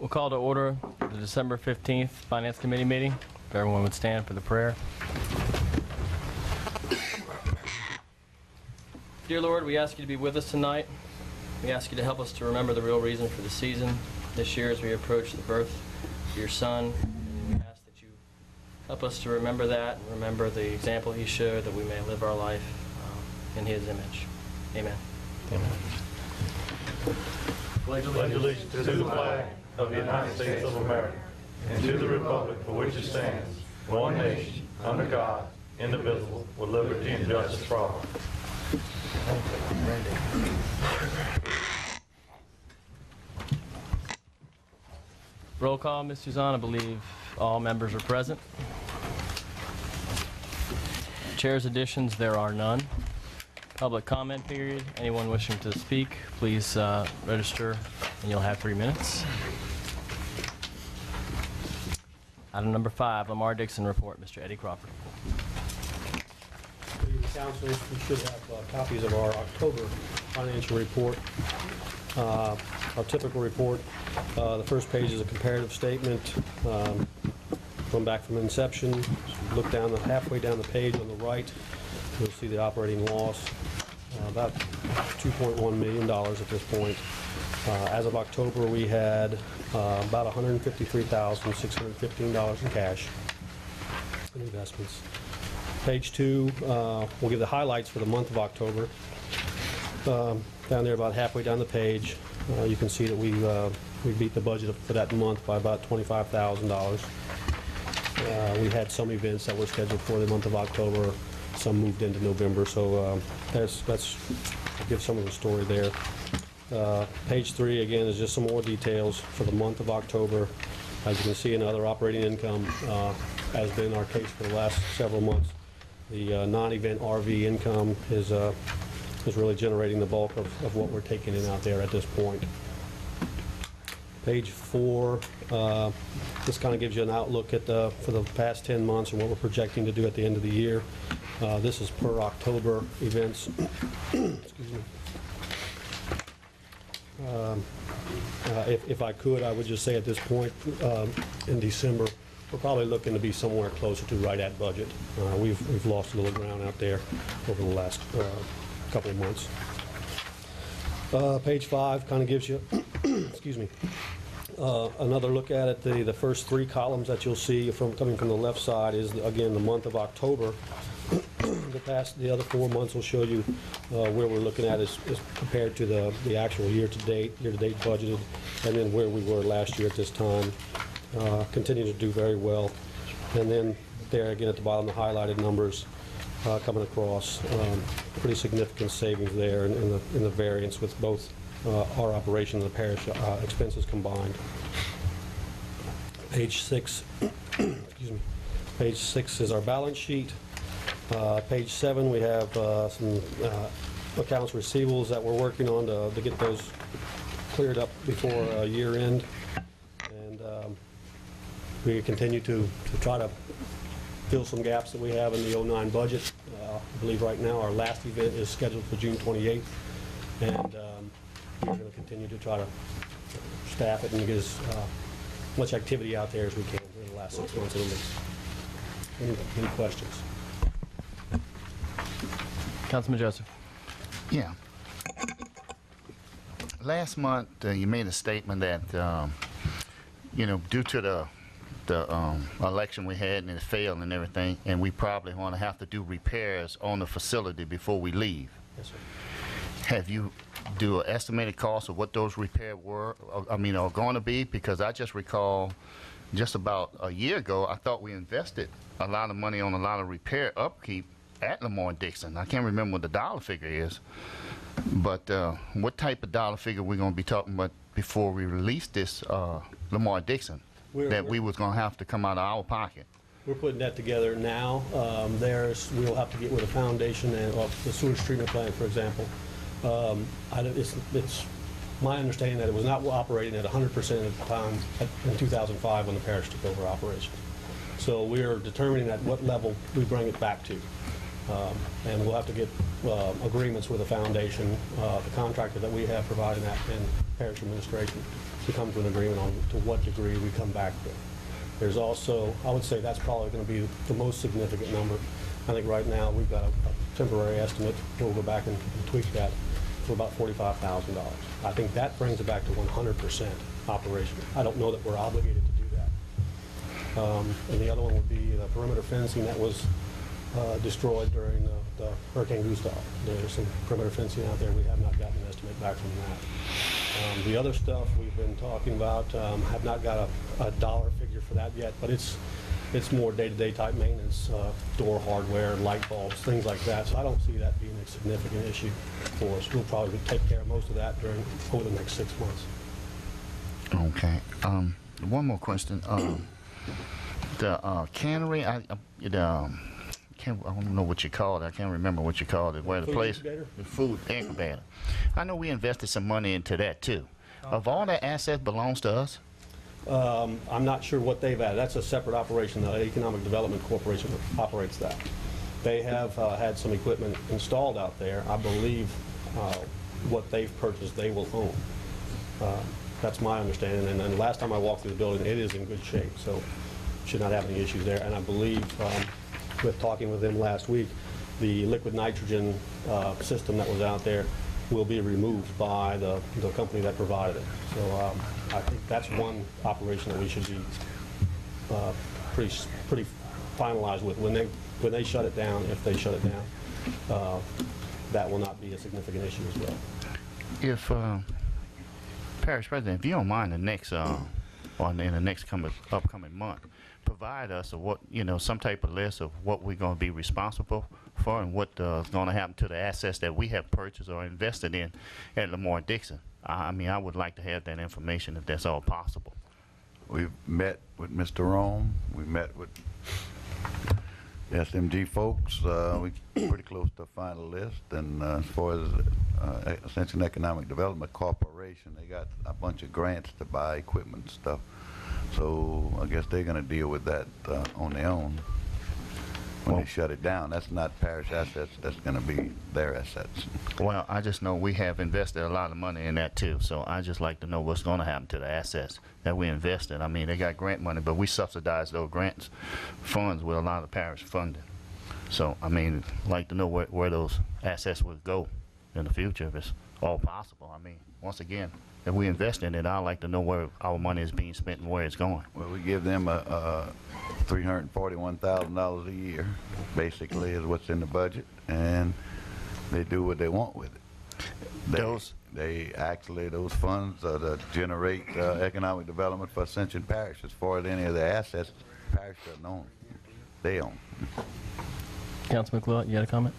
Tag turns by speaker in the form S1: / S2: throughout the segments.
S1: We'll call to order the December 15th Finance Committee meeting. If everyone would stand for the prayer. Dear Lord, we ask you to be with us tonight. We ask you to help us to remember the real reason for the season this year as we approach the birth of your Son. And we ask that you help us to remember that and remember the example he showed, that we may live our life in his image. Amen.
S2: Amen.
S3: Pledge allegiance to the flag of the United States of America and to the republic for which it stands, one nation, under God, indivisible, with liberty and justice for all.
S1: Roll call, Ms. Suzanne. I believe all members are present. Chair's additions, there are none. Public comment period. Anyone wishing to speak, please register and you'll have 3 minutes. Item number 5, Lamar Dixon report. Mr. Eddie Crawford.
S2: Good evening, Council. We should have copies of our October financial report. Our typical report. The first page is a comparative statement. Going back from inception, look down halfway down the page on the right, you'll see the operating loss, about $2.1 million at this point. As of October, we had about $153,615 in cash in investments. Page 2, we'll give the highlights for the month of October. Down there about halfway down the page, you can see that we beat the budget for that month by about $25,000. We had some events that were scheduled for the month of October. Some moved into November, so that's give some of the story there. Page 3 again is just some more details for the month of October. As you can see, another operating income has been our case for the last several months. The non-event RV income is really generating the bulk of what we're taking in out there at this point. Page 4, this kind of gives you an outlook at for the past 10 months and what we're projecting to do at the end of the year. This is per October events. Excuse me. If I could, I would just say at this point in December, we're probably looking to be somewhere closer to right at budget. We've lost a little ground out there over the last couple of months. Page 5 kind of gives you, excuse me, another look at it. The first 3 columns that you'll see coming from the left side is again the month of October. The other 4 months will show you where we're looking at is compared to the actual year-to-date budgeted, and then where we were last year at this time. Continue to do very well. And then there again at the bottom, the highlighted numbers coming across. Pretty significant savings there in the variance with both our operation and the parish expenses combined. Page 6, excuse me. Page 6 is our balance sheet. Page 7, we have some accounts receivables that we're working on to get those cleared up before year end. And we continue to try to fill some gaps that we have in the 09 budget. I believe right now our last event is scheduled for June 28th. And we're going to continue to try to staff it and get as much activity out there as we can in the last 6 months at least. Any questions?
S1: Councilman Joseph.
S4: Yeah. Last month, you made a statement that, due to the election we had and it failed and everything, and we probably want to have to do repairs on the facility before we leave.
S2: Yes, sir.
S4: Have you do an estimated cost of what those repairs are going to be? Because I just recall just about a year ago, I thought we invested a lot of money on a lot of repair upkeep at Lamar Dixon. I can't remember what the dollar figure is, but what type of dollar figure we're going to be talking about before we release this Lamar Dixon that we was going to have to come out of our pocket?
S2: We're putting that together now. We'll have to get with the foundation and the sewage treatment plant, for example. It's my understanding that it was not operating at 100% at the time in 2005 when the parish took over operations. So we are determining at what level we bring it back to. And we'll have to get agreements with the foundation, the contractor that we have providing that, and parish administration to come to an agreement on to what degree we come back with. There's also, I would say that's probably going to be the most significant number. I think right now we've got a temporary estimate. We'll go back and tweak that for about $45,000. I think that brings it back to 100% operation. I don't know that we're obligated to do that. And the other one would be the perimeter fencing that was destroyed during the Hurricane Gustav. There's some perimeter fencing out there. We have not gotten an estimate back from that. The other stuff we've been talking about, have not got a dollar figure for that yet, but it's more day-to-day type maintenance, door hardware, light bulbs, things like that. So I don't see that being a significant issue for us. We'll probably take care of most of that over the next 6 months.
S4: Okay. One more question. The cannery, I don't know what you call it. I can't remember what you called it. Where the place, the food incubator. I know we invested some money into that too. Of all that asset belongs to us.
S2: I'm not sure what they've added. That's a separate operation. The Economic Development Corporation operates that. They have had some equipment installed out there. I believe what they've purchased they will own. That's my understanding. And the last time I walked through the building, it is in good shape, so should not have any issues there. And I believe, with talking with them last week, the liquid nitrogen system that was out there will be removed by the company that provided it. So I think that's one operation that we should be pretty finalized with. When they shut it down, if they shut it down, that will not be a significant issue as well.
S4: If Parish President, if you don't mind, the next or in the next upcoming month, provide us some type of list of what we're going to be responsible for and what is going to happen to the assets that we have purchased or invested in at Lamar Dixon. I mean, I would like to have that information if that's all possible.
S5: We've met with Mr. Rome. We met with SMG folks. We're pretty close to a final list. And as far as Ascension Economic Development Corporation, they got a bunch of grants to buy equipment and stuff. So I guess they're going to deal with that on their own when they shut it down. That's not parish assets. That's going to be their assets.
S4: Well, I just know we have invested a lot of money in that too. So I just like to know what's going to happen to the assets that we invested. I mean, they got grant money, but we subsidize those grants funds with a lot of parish funding. So I mean, I'd like to know where those assets would go in the future if it's all possible. I mean, once again, if we invest in it, I'd like to know where our money is being spent and where it's going.
S5: Well, we give them $341,000 a year, basically, is what's in the budget, and they do what they want with it. Those funds that generate economic development for Ascension Parish. As far as any of the assets, Parish doesn't own. They own.
S1: Councilman McLeod, you had a comment?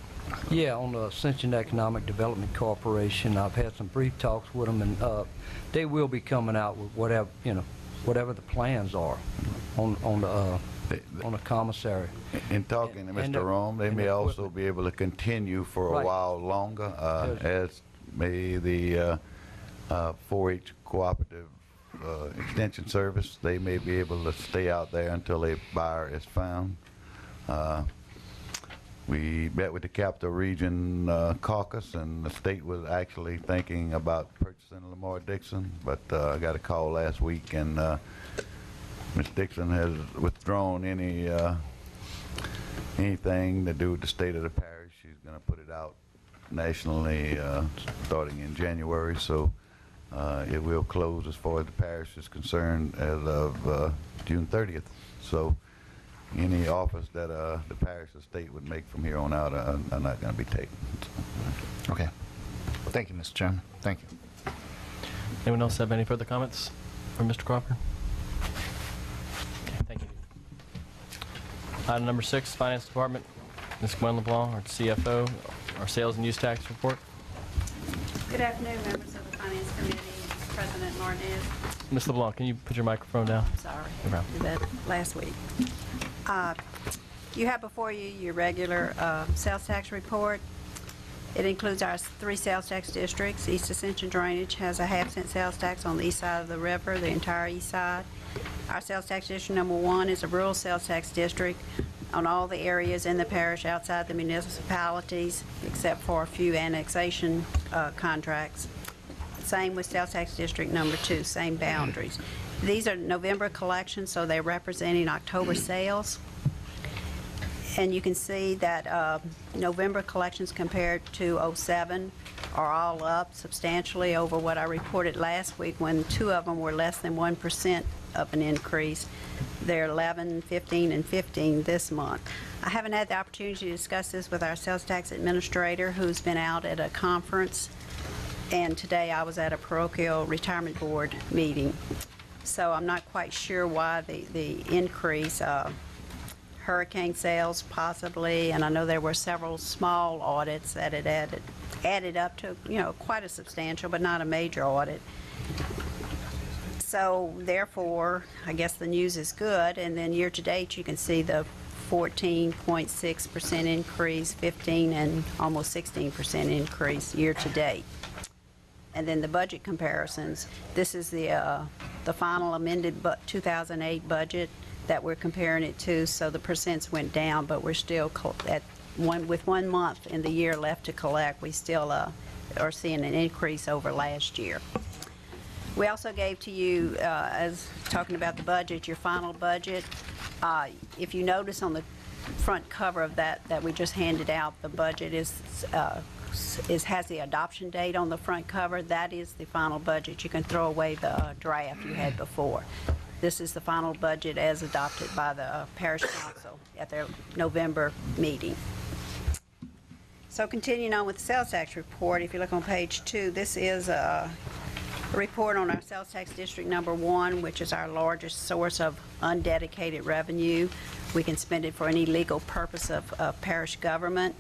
S6: Yeah, on the Ascension Economic Development Corporation, I've had some brief talks with them, and they will be coming out with whatever the plans are on the commissary.
S5: In talking to Mr. Rome, they may also be able to continue for a while longer, as may the 4-H Cooperative Extension Service. They may be able to stay out there until a buyer is found. We met with the Capital Region Caucus, and the state was actually thinking about purchasing Lamar Dixon, but I got a call last week, and Ms. Dixon has withdrawn anything to do with the state of the parish. She's going to put it out nationally starting in January, so it will close as far as the parish is concerned as of June 30th. So any office that the parish or state would make from here on out are not going to be taken.
S4: Okay. Thank you, Mr. Chairman. Thank you.
S1: Anyone else have any further comments for Mr. Crawford? Okay, thank you. Item number 6, Finance Department. Ms. Gwen LeBlanc, our CFO, our sales and use tax report.
S7: Good afternoon, members of the Finance Committee, President Martinez.
S1: Ms. LeBlanc, can you put your microphone down?
S7: Sorry,
S1: No problem.
S7: did that last week. You have before you your regular sales tax report. It includes our 3 sales tax districts. East Ascension Drainage has a half-cent sales tax on the east side of the river, the entire east side. Our sales tax district number 1 is a rural sales tax district on all the areas in the parish outside the municipalities, except for a few annexation contracts. Same with sales tax district number 2, same boundaries. These are November collections, so they're representing October sales. And you can see that November collections compared to '07 are all up substantially over what I reported last week when 2 of them were less than 1% of an increase. They're 11, 15, and 15 this month. I haven't had the opportunity to discuss this with our sales tax administrator, who's been out at a conference, and today I was at a parochial retirement board meeting. So I'm not quite sure why the increase. Hurricane sales possibly, and I know there were several small audits that had added up to, quite a substantial, but not a major audit. So therefore, I guess the news is good, and then year to date you can see the 14.6% increase, 15 and almost 16% increase year to date. And then the budget comparisons, this is the final amended 2008 budget that we're comparing it to, so the percents went down, but we're still with 1 month in the year left to collect, we still are seeing an increase over last year. We also gave to you, as talking about the budget, your final budget. If you notice on the front cover of that we just handed out, the budget has the adoption date on the front cover. That is the final budget. You can throw away the draft you had before. This is the final budget as adopted by the Parish Council at their November meeting. So continuing on with the sales tax report, if you look on page 2, this is a report on our sales tax district number 1, which is our largest source of undedicated revenue. We can spend it for any legal purpose of parish government.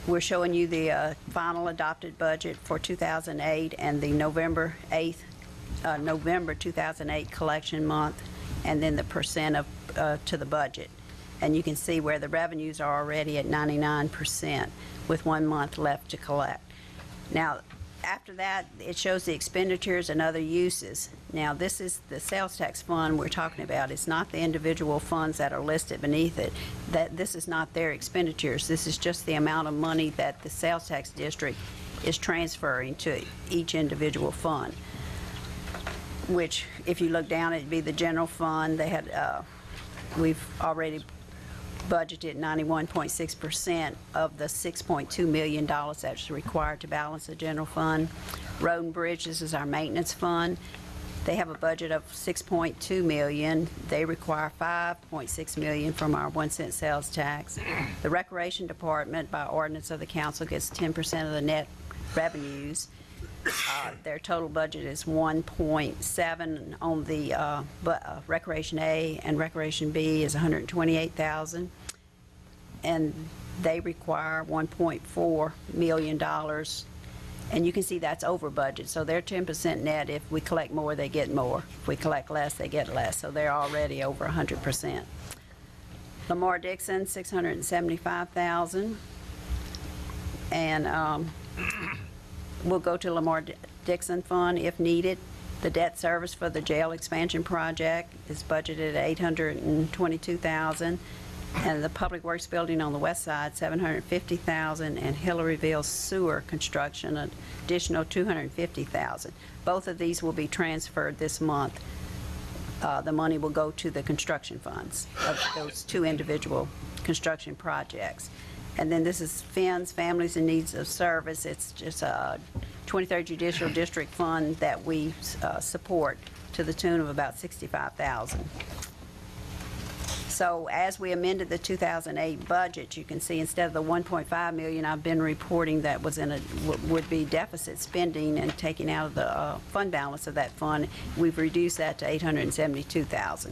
S7: We're showing you the final adopted budget for 2008 and the November 2008 collection month, and then the percent of to the budget. And you can see where the revenues are already at 99% with 1 month left to collect. Now, after that, it shows the expenditures and other uses. Now, this is the sales tax fund we're talking about. It's not the individual funds that are listed beneath it. This is not their expenditures. This is just the amount of money that the sales tax district is transferring to each individual fund, which, if you look down, it'd be the general fund. They had, we've already budgeted 91.6% of the $6.2 million that's required to balance the general fund. Road and Bridge, this is our maintenance fund. They have a budget of $6.2 million. They require $5.6 million from our 1-cent sales tax. The Recreation Department, by ordinance of the council, gets 10% of the net revenues. Their total budget is 1.7 on the Recreation A, and Recreation B is $128,000, and they require $1.4 million, and you can see that's over budget. So they're 10% net. If we collect more, they get more. If we collect less, they get less. So they're already over 100%. Lamar Dixon, $675,000, and we'll go to Lamar Dixon Fund if needed. The debt service for the jail expansion project is budgeted at $822,000, and the Public Works building on the west side, $750,000, and Hillaryville sewer construction, additional $250,000. Both of these will be transferred this month. The money will go to the construction funds of those 2 individual construction projects. And then this is FINS, Families in Needs of Service. It's just a 23rd Judicial District Fund that we support to the tune of about $65,000. So as we amended the 2008 budget, you can see instead of the $1.5 million I've been reporting that was would be deficit spending and taking out of the fund balance of that fund, we've reduced that to $872,000.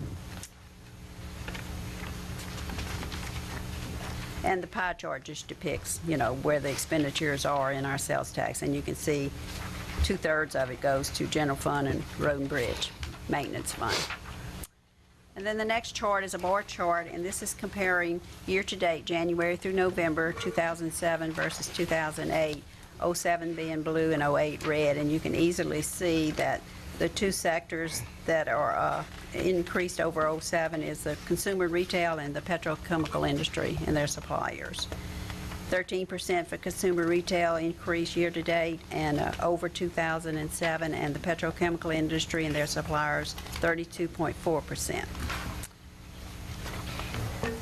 S7: And the pie chart just depicts, where the expenditures are in our sales tax. And you can see 2/3 of it goes to general fund and road and bridge maintenance fund. And then the next chart is a bar chart, and this is comparing year-to-date, January through November 2007 versus 2008, 07 being blue and 08 red. And you can easily see that the two sectors that are increased over '07 is the consumer retail and the petrochemical industry and their suppliers. 13% for consumer retail increase year-to-date and over 2007, and the petrochemical industry and their suppliers, 32.4%.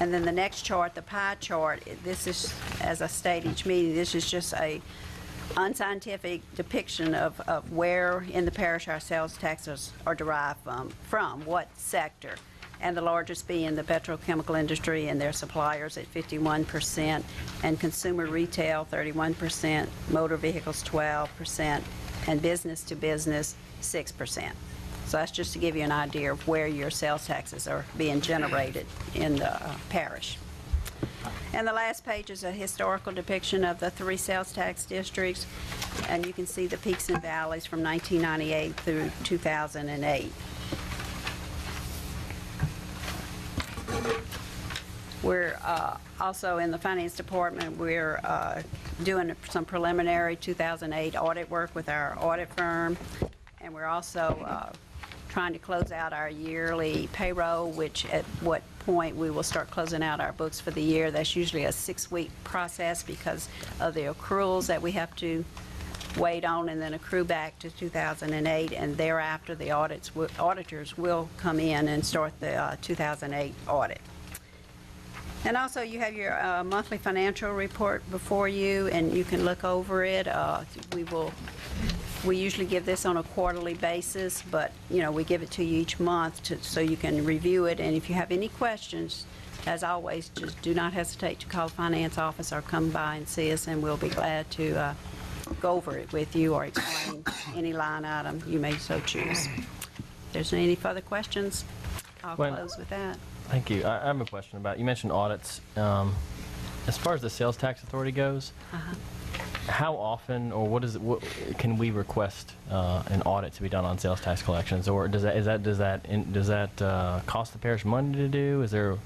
S7: And then the next chart, the pie chart, this is, as I state each meeting, this is just a unscientific depiction of where in the parish our sales taxes are derived from what sector. And the largest being the petrochemical industry and their suppliers at 51%, and consumer retail 31%, motor vehicles 12%, and business to business 6%. So that's just to give you an idea of where your sales taxes are being generated in the parish. And the last page is a historical depiction of the 3 sales tax districts, and you can see the peaks and valleys from 1998 through 2008. We're also in the finance department, we're doing some preliminary 2008 audit work with our audit firm, and we're also trying to close out our yearly payroll, which at what point we will start closing out our books for the year. That's usually a 6-week process because of the accruals that we have to wait on and then accrue back to 2008, and thereafter the auditors will come in and start the 2008 audit. And also you have your monthly financial report before you, and you can look over it. We usually give this on a quarterly basis, but we give it to you each month so you can review it. And if you have any questions, as always, just do not hesitate to call the finance office or come by and see us, and we'll be glad to go over it with you or explain any line item you may so choose. If there's any further questions, I'll close with that.
S1: Thank you. I have a question about, you mentioned audits. As far as the sales tax authority goes, how often or what can we request an audit to be done on sales tax collections, or does that cost the parish money to do? Is there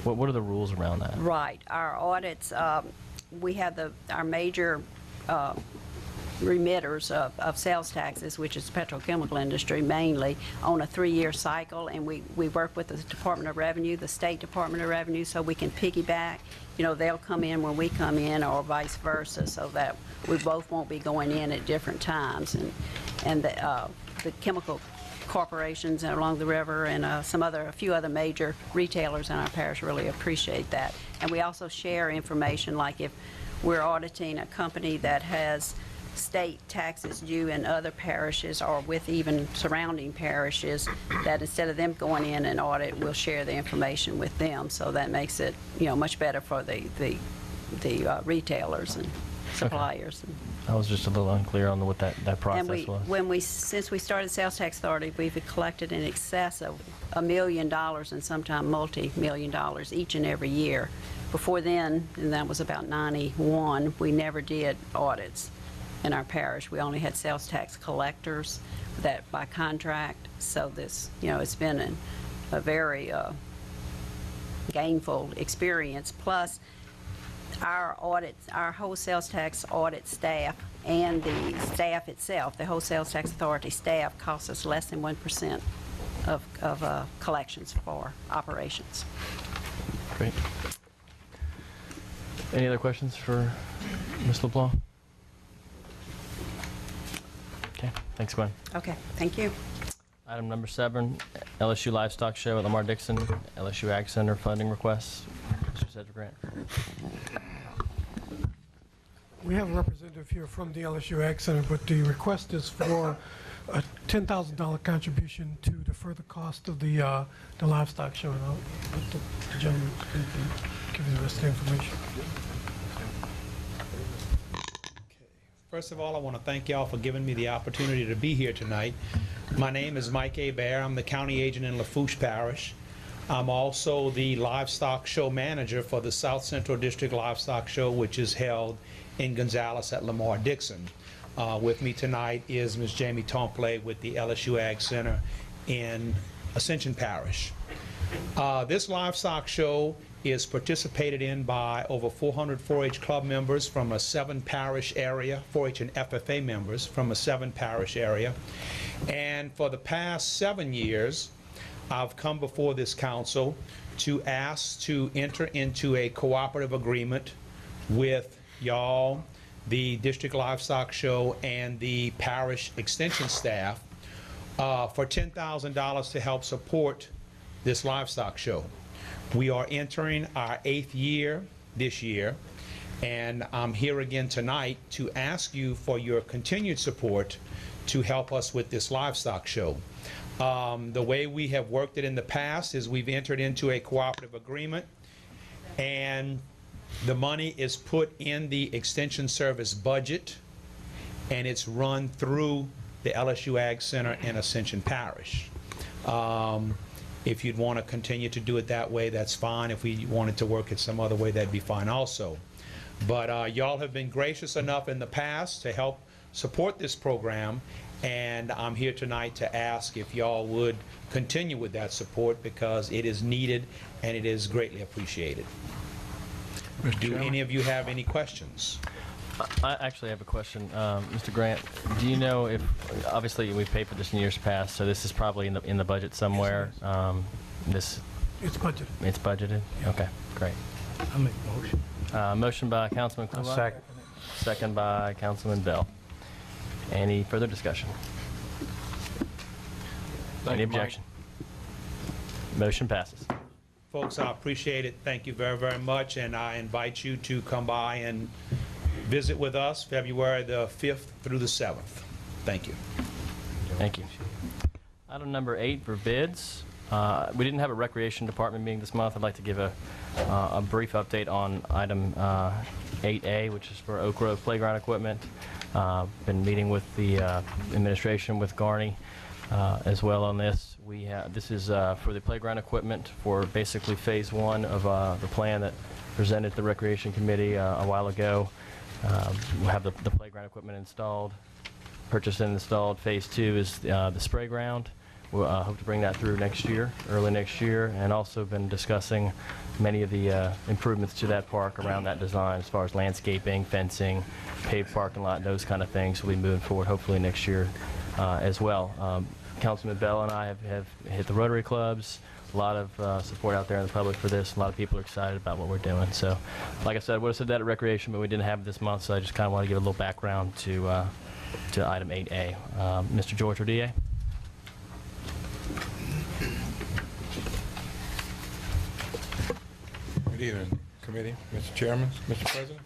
S1: what are the rules around that?
S7: Right. Our audits, we have our major remitters of sales taxes, which is the petrochemical industry mainly, on a 3-year cycle, and we work with the Department of Revenue, the State Department of Revenue, so we can piggyback. They'll come in when we come in, or vice versa, so that we both won't be going in at different times. And the chemical corporations along the river and a few other major retailers in our parish really appreciate that. And we also share information, like if we're auditing a company that has state taxes due in other parishes or with even surrounding parishes, that instead of them going in and audit, we'll share the information with them. So that makes it much better for the retailers and suppliers. Okay.
S1: I was just a little unclear on what that process was.
S7: Since we started Sales Tax Authority, we've collected in excess of $1 million and sometimes multi-million dollars each and every year. Before then, and that was about 91, we never did audits in our parish. We only had sales tax collectors that by contract. So this, it's been a very gainful experience. Plus, our audits, our whole sales tax audit staff and the staff itself, the whole Sales Tax Authority staff, costs us less than 1% of collections for operations.
S1: Great. Any other questions for Ms. LeBlanc? Okay, thanks, Gwen.
S7: Okay, thank you.
S1: Item number 7, LSU Livestock Show at Lamar Dixon, LSU Ag Center funding requests. Mr. Cedric Grant.
S8: We have a representative here from the LSU Ag Center, but the request is for a $10,000 contribution to defer the cost of the livestock show. And I'll let the gentleman give you the rest of the information.
S9: First of all, I want to thank y'all for giving me the opportunity to be here tonight. My name is Mike A. Bear. I'm the county agent in Lafourche Parish. I'm also the livestock show manager for the South Central District Livestock Show, which is held in Gonzales at Lamar Dixon. With me tonight is Ms. Jamie Tomplay with the LSU Ag Center in Ascension Parish. This livestock show is participated in by over 400 4-H club members from a 7-parish area, 4-H and FFA members from a 7-parish area. And for the past 7 years, I've come before this council to ask to enter into a cooperative agreement with y'all, the District Livestock Show, and the parish extension staff for $10,000 to help support this livestock show. We are entering our 8th year this year, and I'm here again tonight to ask you for your continued support to help us with this livestock show. The way we have worked it in the past is we've entered into a cooperative agreement, and the money is put in the Extension Service budget, and it's run through the LSU Ag Center in Ascension Parish. If you'd want to continue to do it that way, that's fine. If we wanted to work it some other way, that'd be fine also. But y'all have been gracious enough in the past to help support this program, and I'm here tonight to ask if y'all would continue with that support, because it is needed and it is greatly appreciated. Do any of you have any questions?
S1: I actually have a question. Mr. Grant, do you know if, obviously we've paid for this in years past, so this is probably in the budget somewhere?
S8: It's budgeted.
S1: It's budgeted? Okay, great.
S6: I make a motion.
S1: Motion by Councilman Kumar.
S6: Second.
S1: Second by Councilman Bell. Any further discussion? Any objection? Motion passes.
S9: Folks, I appreciate it. Thank you very, very much, and I invite you to come by and visit with us February the 5th through the 7th. Thank you.
S1: Thank you. Item number 8 for bids. We didn't have a recreation department meeting this month. I'd like to give a brief update on item 8A, which is for Oak Grove playground equipment. Been meeting with the administration, with Garney as well on this. This is for the playground equipment for basically phase 1 of the plan that presented to the Recreation Committee a while ago. We'll have the playground equipment installed, purchased and installed. Phase 2 is the spray ground. We'll hope to bring that through next year, early next year, and also been discussing many of the improvements to that park around that design as far as landscaping, fencing, paved parking lot, those kind of things. We'll be moving forward hopefully next year as well. Councilman Bell and I have hit the Rotary clubs. A lot of support out there in the public for this. A lot of people are excited about what we're doing. So, like I said, I would have said that at Recreation, but we didn't have it this month, so I just kind of want to give a little background to item 8A. Mr. George Rodilla.
S10: Good evening, committee, Mr. Chairman, Mr. President.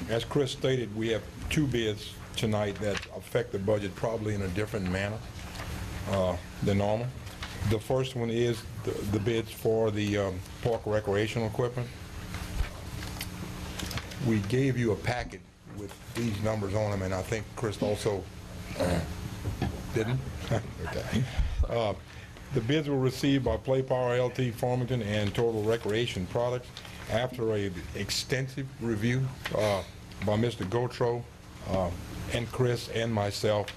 S10: As Chris stated, we have 2 bids tonight that affect the budget probably in a different manner than normal. The first one is the bids for the park recreational equipment. We gave you a packet with these numbers on them, and I think Chris also didn't? Okay. The bids were received by Play Power LT Farmington and Total Recreation Products after an extensive review by Mr. Gotro and Chris and myself.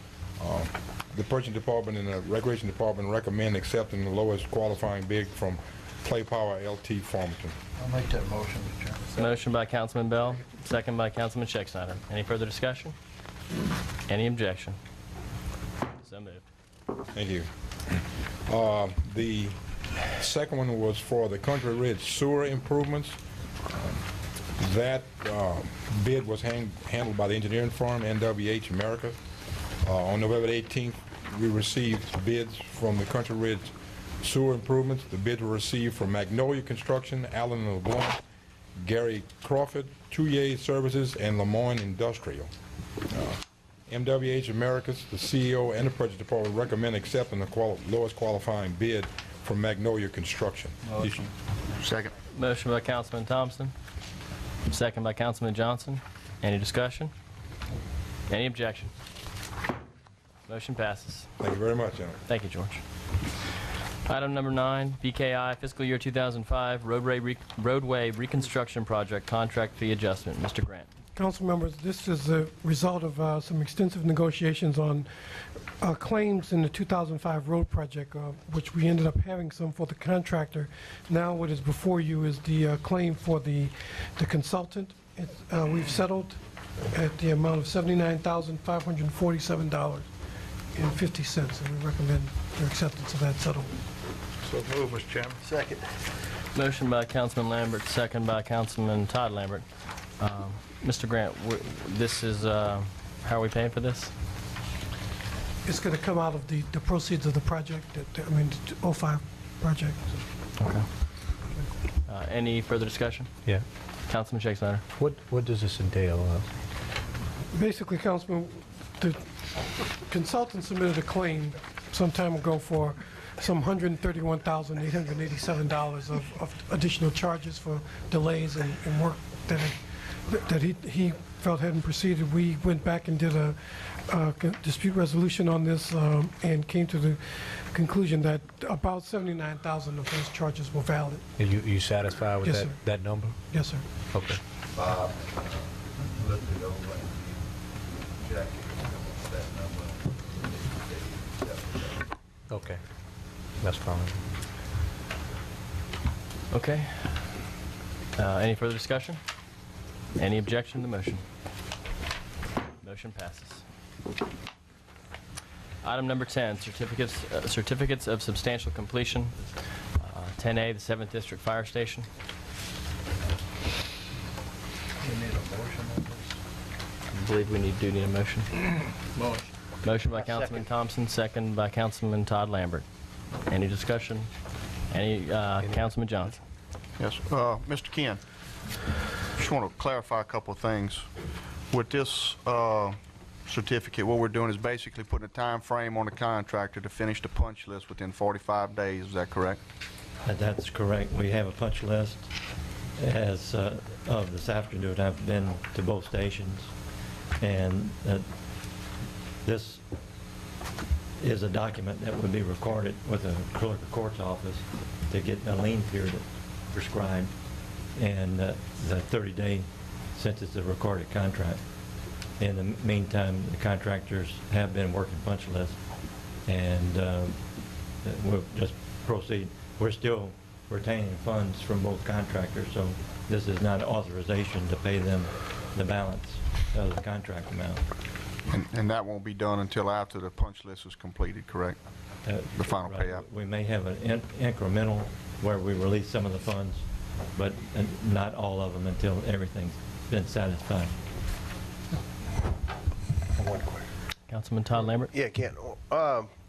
S10: The Purchasing Department and the Recreation Department recommend accepting the lowest qualifying bid from Play Power LT Farmington.
S6: I'll make that motion, Mr. Chairman.
S1: Motion by Councilman Bell, second by Councilman Scheck-Snyder. Any further discussion? Any objection? So moved.
S10: Thank you. The second one was for the Country Ridge sewer improvements. That bid was handled by the engineering firm NWH America. On November 18th, we received bids from the Country Ridge sewer improvements. The bids were received from Magnolia Construction, Allen & LeBlanc, Gary Crawford, Touye Services, and Lemoyne Industrial. MWH Americas, the CEO and the Purchase Department recommend accepting the lowest qualifying bid from Magnolia Construction.
S6: Motion.
S4: Second.
S1: Motion by Councilman Thompson, second by Councilman Johnson. Any discussion? Any objection? Motion passes.
S10: Thank you very much, gentlemen.
S1: Thank you, George. Item number 9, BKI fiscal year 2005 roadway reconstruction project contract fee adjustment. Mr. Grant.
S8: Council members, this is a result of some extensive negotiations on claims in the 2005 road project, which we ended up having some for the contractor. Now what is before you is the claim for the consultant. We've settled at the amount of $79,547.50, and we recommend your acceptance of that settlement.
S3: So move, Mr. Chairman.
S11: Second.
S1: Motion by Councilman Lambert, second by Councilman Todd Lambert. Mr. Grant, this is, how are we paying for this?
S8: It's going to come out of the proceeds of the project, the 05 project.
S1: Okay. Any further discussion?
S2: Yeah.
S1: Councilman Shakespeare.
S2: What does this entail?
S8: Basically, Councilman, the consultant submitted a claim some time ago for some $131,887 of additional charges for delays and work that he felt hadn't proceeded. We went back and did a dispute resolution on this and came to the conclusion that about 79,000 of those charges were valid.
S2: You satisfied with
S8: Yes, sir.
S2: that number?
S8: Yes, sir.
S2: Okay.
S5: Bob, look it over and check that number.
S2: Okay. That's fine.
S1: Okay. Any further discussion? Any objection to the motion? Motion passes. Item number 10, certificates of substantial completion. 10A, the 7th District Fire Station.
S5: You need a motion on this?
S1: I believe we do need a motion.
S11: Motion.
S1: Motion by Councilman Thompson, second by Councilman Todd Lambert. Any discussion? Any, Councilman Johnson?
S12: Yes, Mr. Ken, just want to clarify a couple of things. With this certificate, what we're doing is basically putting a time frame on the contractor to finish the punch list within 45 days. Is that correct?
S13: That's correct. We have a punch list. As of this afternoon, I've been to both stations, and this is a document that would be recorded with the clerk of court's office to get a lien period prescribed, and the 30-day since it's a recorded contract. In the meantime, the contractors have been working punch lists, and we'll just proceed. We're still retaining funds from both contractors, so this is not authorization to pay them the balance of the contract amount.
S12: And that won't be done until after the punch list is completed, correct? The final
S13: Right.
S12: payout?
S13: We may have an incremental where we release some of the funds, but not all of them until everything's been satisfied.
S1: Councilman Todd Lambert?
S11: Yeah, Ken.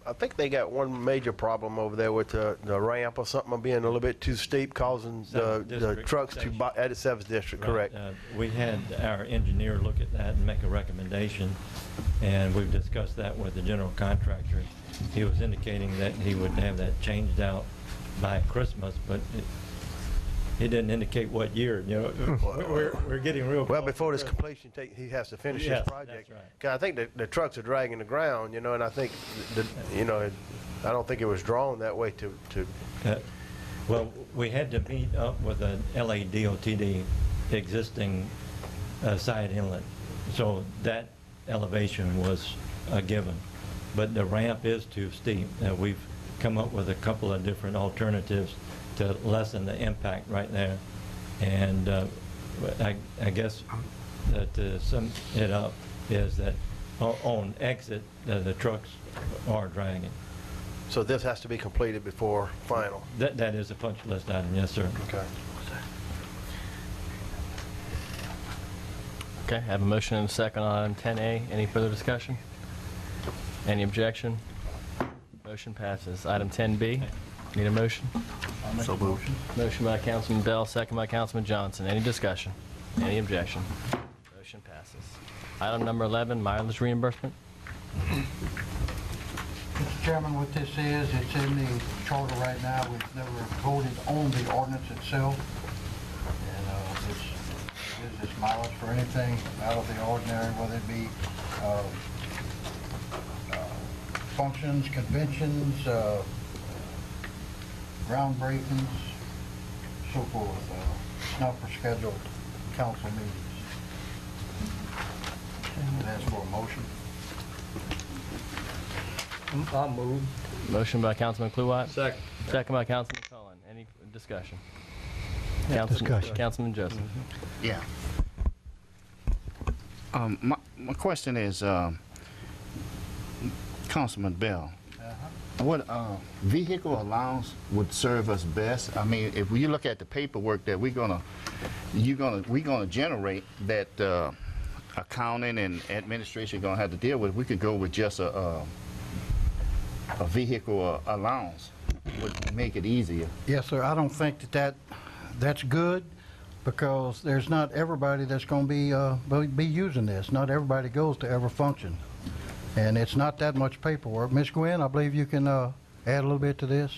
S11: I think they got one major problem over there with the ramp or something being a little bit too steep, causing the trucks to buy at the 7th District,
S13: Right.
S11: correct?
S13: We had our engineer look at that and make a recommendation, and we've discussed that with the general contractor. He was indicating that he would have that changed out by Christmas, but he didn't indicate what year. You know, we're getting real
S11: Well,
S13: close
S11: before
S13: to
S11: this
S13: Christmas.
S11: completion, he has to finish
S13: Yes,
S11: his project.
S13: that's right.
S11: 'Cause I think the trucks are dragging the ground, and I think, I don't think it was drawn that way to
S13: Well, we had to meet up with an LADOTD existing side inlet, so that elevation was a given. But the ramp is too steep. We've come up with a couple of different alternatives to lessen the impact right there. And I guess to sum it up is that on exit, the trucks are dragging.
S11: So this has to be completed before final.
S13: That is a punch list item, yes, sir.
S11: Okay.
S1: Okay, I have a motion and a second on item 10A. Any further discussion? Any objection? Motion passes. Item 10B, need a motion?
S12: So moved.
S1: Motion by Councilman Bell, second by Councilman Johnson. Any discussion? Any objection? Motion passes. Item number 11, mileage reimbursement.
S14: Mr. Chairman, what this is, it's in the charter right now. We've never voted on the ordinance itself. And it's this mileage for anything out of the ordinary, whether it be functions, conventions, groundbreakings, so forth. It's not for scheduled council meetings. and ask for a motion.
S6: I'll move.
S1: Motion by Councilman Kluwat. Second by Councilman Cullen. Any discussion? Councilman Joseph.
S4: Yeah. My question is, Councilman Bell, what vehicle allowance would serve us best? I mean, if you look at the paperwork that we're gonna generate, that accounting and administration are gonna have to deal with, we could go with just a vehicle allowance. Would make it easier.
S14: Yes, sir. I don't think that's good, because there's not everybody that's going to be using this. Not everybody goes to every function, and it's not that much paperwork. Ms. Gwen, I believe you can add a little bit to this.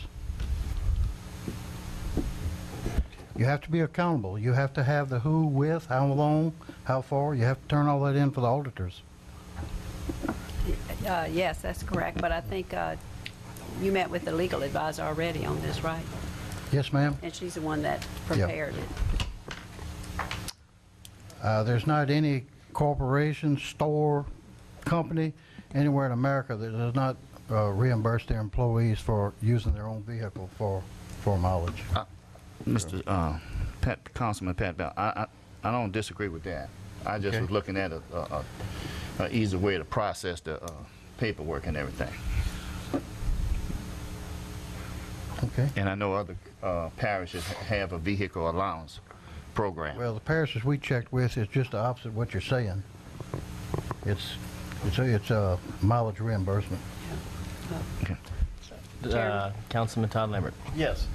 S14: You have to be accountable. You have to have the who, with, how long, how far. You have to turn all that in for the auditors.
S7: Yes, that's correct, but I think you met with the legal advisor already on this, right?
S14: Yes, ma'am.
S7: And she's the one that prepared it.
S14: There's not any corporation, store, company anywhere in America that does not reimburse their employees for using their own vehicle for mileage.
S4: Mr. Councilman Pat Bell, I don't disagree with that. I just was looking at an easy way to process the paperwork and everything.
S14: Okay.
S4: And I know other parishes have a vehicle allowance program.
S14: Well, the parishes we checked with is just the opposite of what you're saying. It's a mileage reimbursement.
S1: Councilman Todd Lambert.
S11: Yes.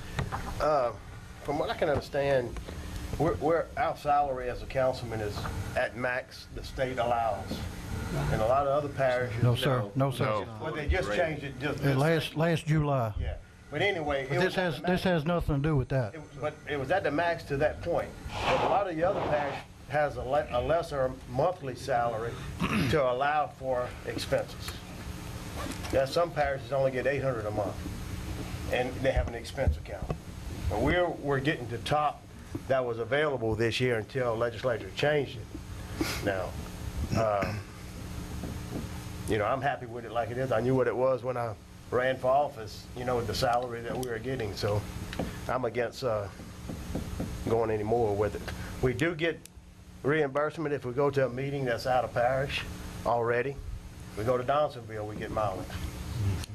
S11: From what I can understand, our salary as a councilman is at max the state allows. And a lot of other parishes.
S14: No, sir. No, sir.
S4: No.
S11: Well, they just changed it just.
S14: Last July.
S11: Yeah. But anyway,
S14: But this has nothing to do with that.
S11: But it was at the max to that point. But a lot of the other parish has a lesser monthly salary to allow for expenses. Now, some parishes only get $800 a month, and they have an expense account. But we're getting to top that was available this year until legislature changed it. Now, I'm happy with it like it is. I knew what it was when I ran for office, the salary that we were getting, so I'm against going any more with it. We do get reimbursement if we go to a meeting that's out of parish already. If we go to Donaldsonville, we get mileage.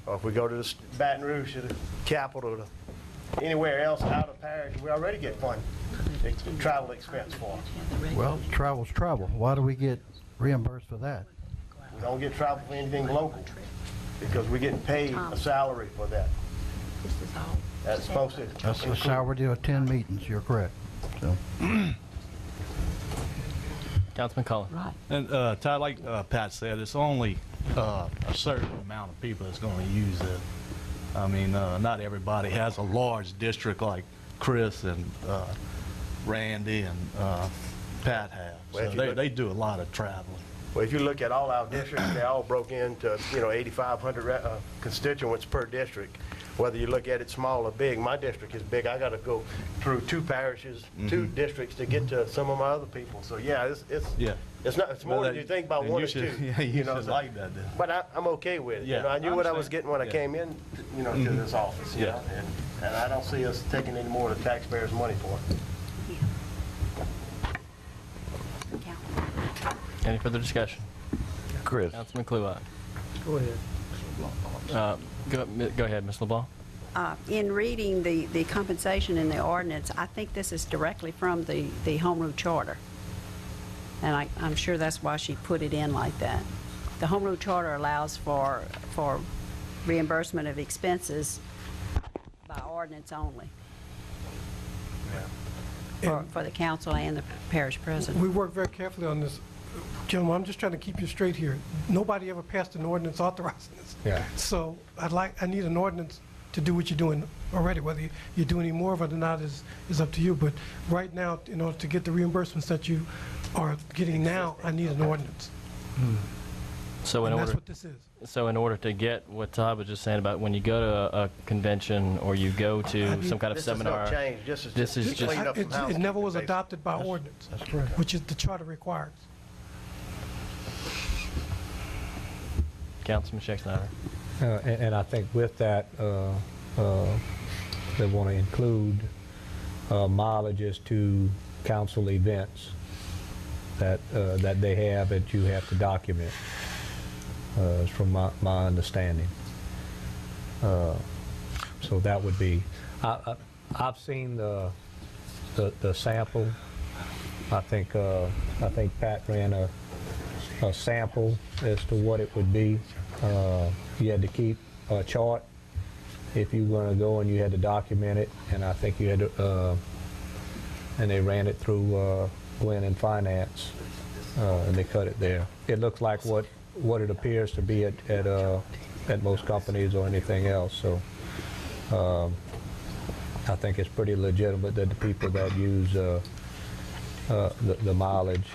S11: Or if we go to the Baton Rouge, to the Capitol, to anywhere else out of parish, we already get travel expense for.
S14: Well, travel's travel. Why do we get reimbursed for that?
S11: We don't get travel for anything local, because we're getting paid a salary for that. That's supposed to.
S14: That's a salary to attend meetings. You're correct. So.
S1: Councilman Cullen.
S15: Right. And Todd, like Pat said, it's only a certain amount of people that's going to use it. I mean, not everybody has a large district like Chris and Randy and Pat have. So they do a lot of traveling.
S11: Well, if you look at all our districts, they all broke into 8,500 constituents per district. Whether you look at it small or big, my district is big. I got to go through 2 parishes, 2 districts to get to some of my other people. So yeah, it's more than you think about 1 or 2.
S15: Yeah, you should like that then.
S11: But I'm okay with it.
S15: Yeah,
S11: I knew what I was getting when I came in, to this office.
S15: Yeah.
S11: And I don't see us taking any more of the taxpayers' money for it.
S1: Any further discussion?
S5: Chris.
S1: Councilman Kluwat.
S6: Go ahead.
S1: Go ahead, Ms. LeBlanc.
S7: In reading the compensation in the ordinance, I think this is directly from the Home Rule Charter. And I'm sure that's why she put it in like that. The Home Rule Charter allows for reimbursement of expenses by ordinance only. For the council and the parish president.
S8: We worked very carefully on this. Gentlemen, I'm just trying to keep you straight here. Nobody ever passed an ordinance authorizing this.
S10: Yeah.
S8: So I need an ordinance to do what you're doing already. Whether you do any more of it or not is up to you. But right now, in order to get the reimbursements that you are getting now, I need an ordinance.
S1: So
S8: And that's what this is.
S1: So in order to get what Todd was just saying about when you go to a convention or you go to some kind of seminar,
S11: This is just clean up some housekeeping.
S8: It never was adopted by ordinance.
S14: That's correct.
S8: Which is the charter requires.
S1: Councilman Schexnayder.
S16: And I think with that, they want to include mileages to council events that they have that you have to document, is from my understanding. So that would be, I've seen the sample. I think Pat ran a sample as to what it would be. You had to keep a chart if you were going to go, and you had to document it, and I think you had to, and they ran it through Glenn and Finance, and they cut it there. It looks like what it appears to be at most companies or anything else. So I think it's pretty legitimate that the people that use the mileage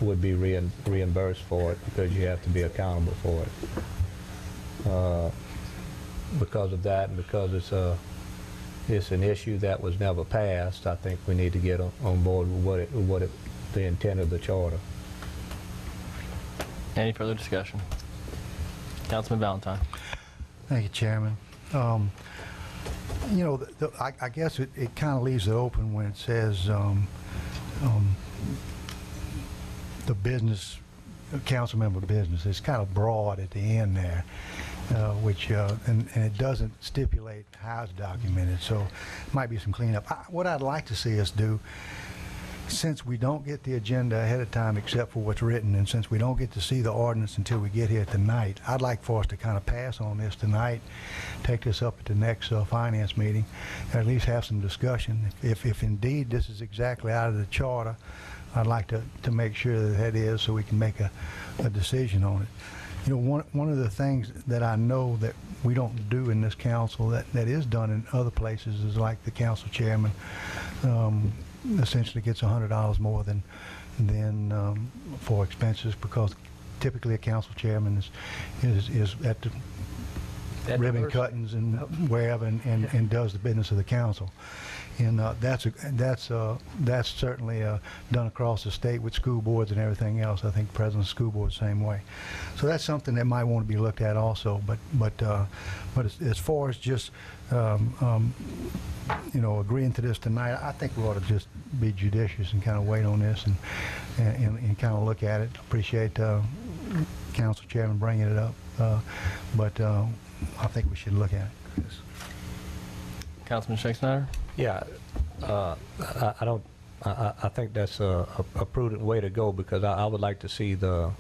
S16: would be reimbursed for it, because you have to be accountable for it. Because of that, and because it's an issue that was never passed, I think we need to get on board with the intent of the charter.
S1: Any further discussion? Councilman Valentine.
S14: Thank you, Chairman. You know, I guess it kind of leaves it open when it says the business, council member business. It's kind of broad at the end there, which and it doesn't stipulate how it's documented. So might be some cleanup. What I'd like to see us do, since we don't get the agenda ahead of time except for what's written, and since we don't get to see the ordinance until we get here tonight, I'd like for us to kind of pass on this tonight, take this up at the next finance meeting, and at least have some discussion. If indeed this is exactly out of the charter, I'd like to make sure that is, so we can make a decision on it. You know, one of the things that I know that we don't do in this council that is done in other places is like the council chairman essentially gets $100 more than for expenses, because typically a council chairman is at the ribbon cuttings and wherever and does the business of the council. And that's certainly done across the state with school boards and everything else. I think the president of the school board the same way. So that's something that might want to be looked at also. But as far as just you know, agreeing to this tonight, I think we ought to just be judicious and kind of wait on this and kind of look at it. Appreciate Council Chairman bringing it up, but I think we should look at it.
S1: Councilman Schexnayder.
S16: Yeah, I think that's a prudent way to go, because I would like to see the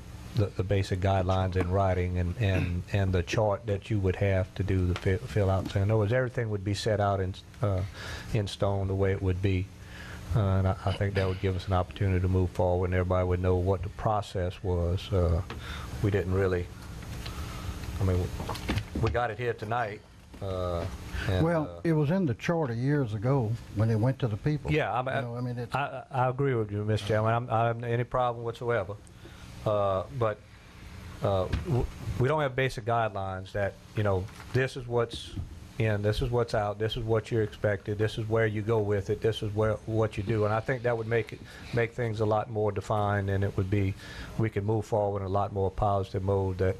S16: basic guidelines in writing and the chart that you would have to do the fill out. So in other words, everything would be set out in stone the way it would be, and I think that would give us an opportunity to move forward, and everybody would know what the process was. We didn't really. I mean, we got it here tonight.
S14: Well, it was in the charter years ago when it went to the people.
S16: Yeah, I agree with you, Mr. Chairman. I don't have any problem whatsoever. But we don't have basic guidelines that, you know, this is what's in, this is what's out, this is what you're expected, this is where you go with it, this is what you do. And I think that would make things a lot more defined, and it would be, we could move forward in a lot more positive mode, that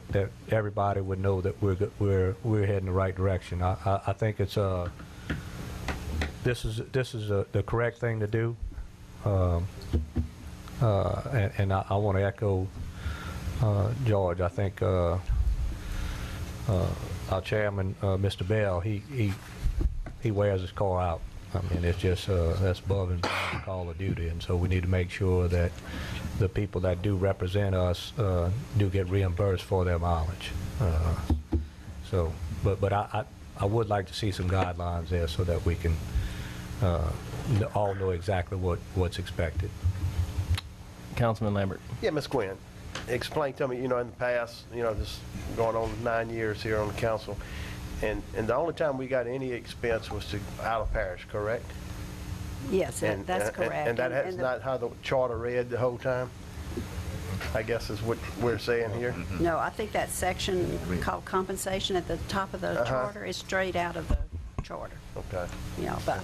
S16: everybody would know that we're heading the right direction. I think it's this is the correct thing to do. And I want to echo George. I think our chairman, Mr. Bell, he wears his car out. I mean, it's just that's above and beyond the call of duty, and so we need to make sure that the people that do represent us do get reimbursed for their mileage. So, but I would like to see some guidelines there so that we can all know exactly what's expected.
S1: Councilman Lambert.
S11: Yeah, Ms. Quinn, explain to me, you know, in the past, you know, this going on 9 years here on the council, and the only time we got any expense was to out of parish, correct?
S7: Yes, that's correct.
S11: And that's not how the charter read the whole time, I guess is what we're saying here?
S7: No, I think that section called compensation at the top of the charter is straight out of the charter.
S11: Okay.
S7: You know, but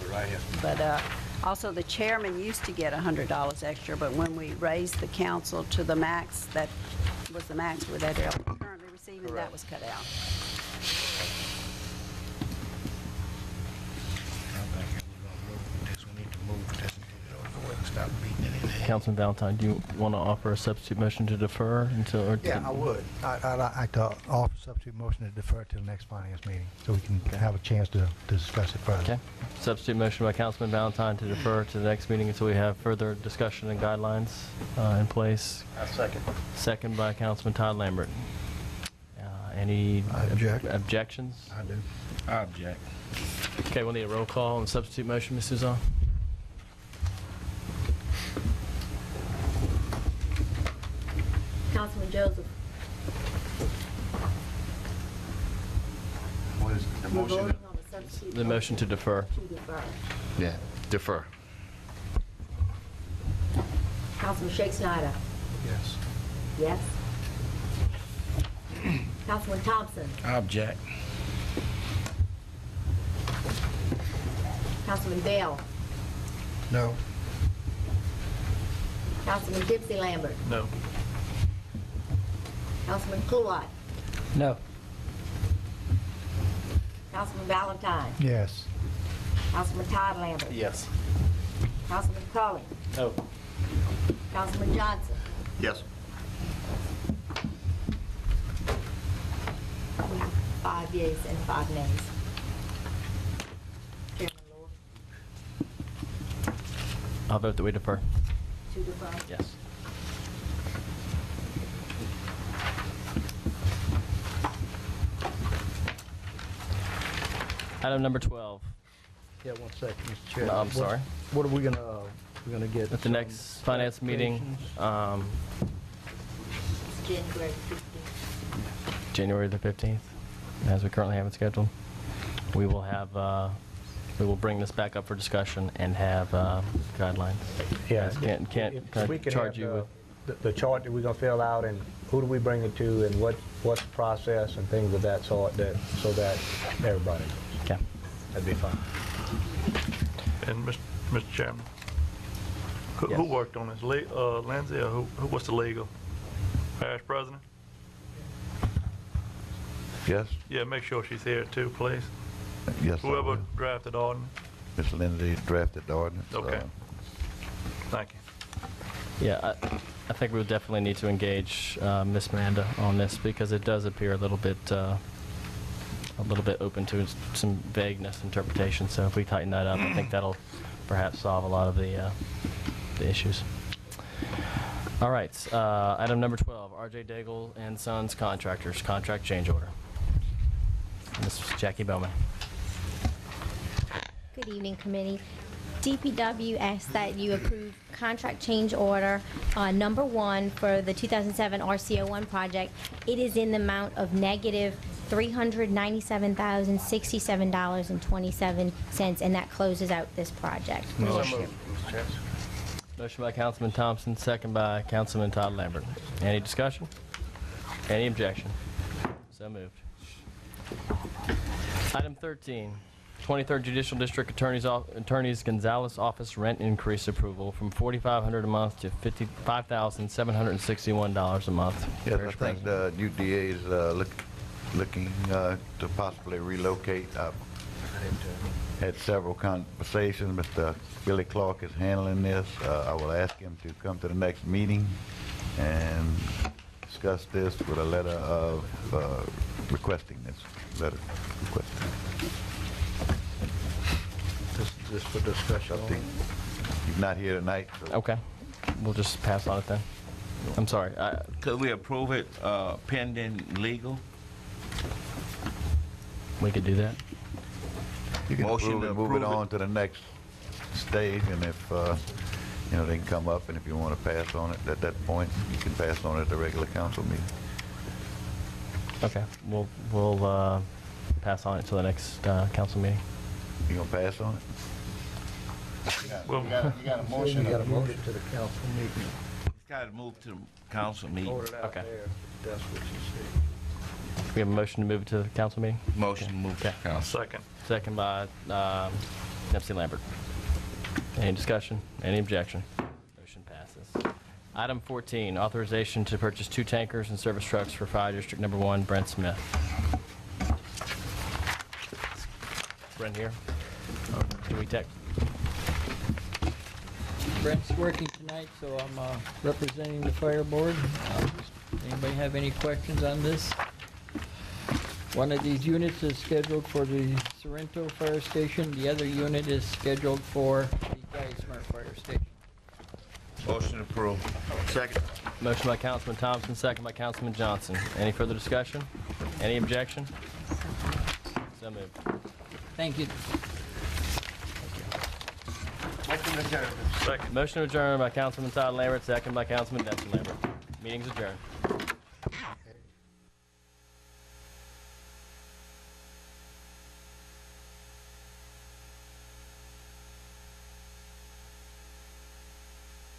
S7: also the chairman used to get $100 extra, but when we raised the council to the max, that was the max that they're currently receiving, that was cut out.
S1: Councilman Valentine, do you want to offer a substitute motion to defer until? Or
S14: Yeah, I would. I'd like to offer substitute motion to defer to the next finance meeting, so we can have a chance to discuss it further.
S1: Okay. Substitute motion by Councilman Valentine to defer to the next meeting until we have further discussion and guidelines in place.
S11: I second.
S1: Second by Councilman Todd Lambert. Any objections?
S14: I do.
S17: I object.
S1: Okay, we'll need a roll call on the substitute motion, Ms. Suzanne.
S18: Councilman Joseph.
S4: What is the
S18: We're
S4: motion?
S18: voting on the substitute.
S1: The motion to defer.
S18: To defer.
S4: Yeah, defer.
S18: Councilman Shake Snyder.
S14: Yes.
S18: Yes. Councilman Thompson.
S17: I object.
S18: Councilman Bell.
S14: No.
S18: Councilman Dipsy Lambert.
S3: No.
S18: Councilman Kluwat.
S6: No.
S18: Councilman Valentine.
S14: Yes.
S18: Councilman Todd Lambert.
S1: Yes.
S18: Councilman Cully.
S1: No.
S18: Councilman Johnson.
S4: Yes.
S18: We have 5 yeas and 5 nays. Chairman Lord.
S1: I'll vote that we defer.
S18: To defer.
S1: Yes. Item number 12.
S6: Yeah, 1 second, Mr. Chair.
S1: I'm sorry.
S6: What are we gonna get?
S1: At the next finance meeting,
S18: It's January 15th.
S1: January the 15th, as we currently have it scheduled, we will have, we will bring this back up for discussion and have guidelines.
S16: Yeah.
S1: Can't
S16: We can
S1: charge
S16: have
S1: you with.
S16: the chart that we're gonna fill out, and who do we bring it to, and what's the process, and things of that sort, so that everybody knows.
S1: Okay.
S16: That'd be fine.
S3: And Mr. Chairman, who worked on this? Lindsay, or what's the legal? Parish president?
S5: Yes?
S3: Yeah, make sure she's here too, please.
S5: Yes, I
S3: Whoever
S5: will.
S3: drafted ordinance.
S5: Ms. Lindsay drafted the ordinance.
S3: Okay. Thank you.
S1: Yeah, I think we would definitely need to engage Ms. Miranda on this, because it does appear a little bit open to some vagueness interpretation. So if we tighten that up, I think that'll perhaps solve a lot of the issues. All right, item number 12, R.J. Daigle and Sons Contractors, contract change order. Ms. Jackie Bowman.
S19: Good evening, committee. DPW asks that you approve contract change order number 1 for the 2007 RCO1 project. It is in the amount of negative $397,067.27, and that closes out this project.
S1: Motion by Councilman Thompson, second by Councilman Todd Lambert. Any discussion? Any objection? So moved. Item 13, 23rd Judicial District Attorney's Gonzalez Office rent increase approval from $4,500 a month to $5,761 a month.
S5: Yes, I think the UDA is looking to possibly relocate. I've had several conversations. Mr. Billy Clark is handling this. I will ask him to come to the next meeting and discuss this with a letter of requesting this. Letter requesting.
S6: This for discussion.
S5: He's not here tonight. So.
S1: Okay, we'll just pass on it then. I'm sorry.
S17: Could we approve it pending legal?
S1: We could do that.
S5: You can
S17: Motion
S5: approve
S17: to
S5: it, move
S17: approve
S5: it
S17: it.
S5: on to the next stage, and if, they can come up, and if you want to pass on it at that point, you can pass on it at the regular council meeting.
S1: Okay, we'll pass on it till the next council meeting.
S5: You gonna pass on it?
S4: You got a motion.
S6: You got a motion to the council meeting.
S17: It's got to move to the council meeting.
S6: Hold it out
S1: Okay.
S6: there. That's what you said.
S1: We have a motion to move it to the council meeting?
S17: Motion to move to
S1: Okay.
S17: council.
S3: Second.
S1: Second by Dempsey Lambert. Any discussion? Any objection? Motion passes. Item 14, authorization to purchase 2 tankers and service trucks for Fire District Number 1, Brent Smith. Brent here? Can we text?
S20: Brent's working tonight, so I'm representing the fire board. Anybody have any questions on this? One of these units is scheduled for the Sorrento Fire Station. The other unit is scheduled for the Geismar Fire Station.
S17: Motion approved. Second.
S1: Motion by Councilman Thompson, second by Councilman Johnson. Any further discussion? Any objection? So moved.
S20: Thank you.
S1: Motion adjourned by Councilman Todd Lambert, second by Councilman Denson Lambert. Meeting's adjourned.